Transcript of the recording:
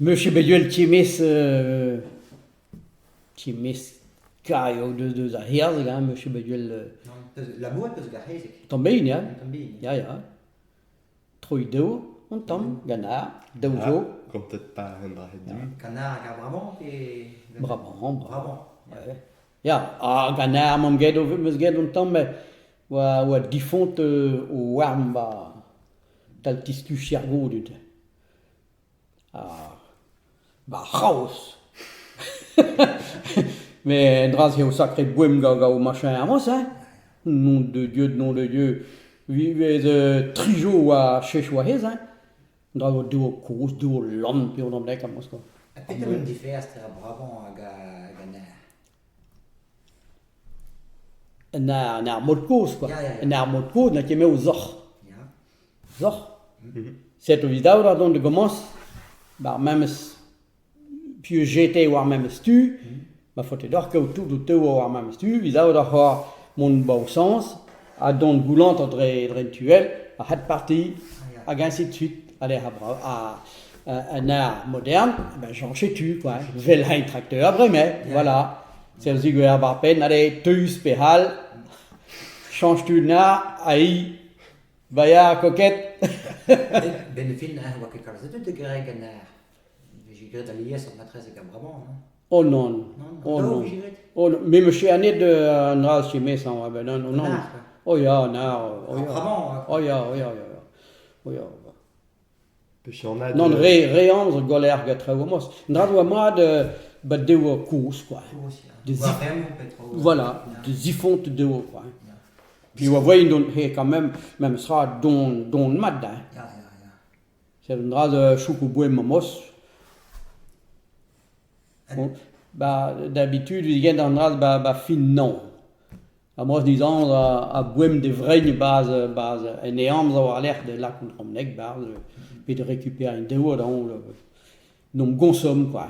Monsieur Beduel Timis Caio de Zahirs, Monsieur Beduel La boîte de Gahezek. também, né? Também. Ja. Troideu, tam, Ganar, Deuzo, Quand peut-être pas un drap du. Canard à Brabant et. Brabant. Brabant. Ja, Ganar, Mamgedo, Musgedo, tam, wa difont o warm tal tistu chergo dut. Raus. Mais dras au sacré bouem gaga au machin à moi, ça. Nom de Dieu. Vive trijo à Chechouahez, hein. Dras au duo cous, duo l'homme, puis on en blague à Moscou. Peut-être une différence à Brabant à Ganar. Na modkos, quoi. Ja. Na modkos, na keme au zoch. Ja. Zoch. C'est évident, là, donc, de commence, bah, même, puis j'étais ou même stu, ma faute d'or que tout ou même stu, évidemment, d'avoir mon bon sens, à don goulant entre rituel, à cette partie, à ainsi de suite, à un art moderne, ben, j'en sais tu, quoi. Vel un tracteur, après, mais, voilà. C'est le zigue à la peine, allez, tu spéhal, change-tu de art, aïe, vaya coquette. Ben fin wa ke kalze de Ganar. J'ai gré d'allier sur maîtresse à Brabant. Oh non, oh non, mais monsieur Annette de Nras chez Messan, ben non. Oh ya, Brabant. oh ya. Puis on a. Non, réance golère gatrewamos. Nras wa ma de badeu course quoi. Voilà, de zifonte de haut quoi. Puis on voit une quand même sera don mad. Ja. C'est un drap de choukouboue mamos. Bon, bah, d'habitude, il y a un drap fin non. À moi, disons, à boum de vraies base, et néanmoins, avoir l'air de là contre un mec, puis de récupérer une déo dans le, non, consomme, quoi.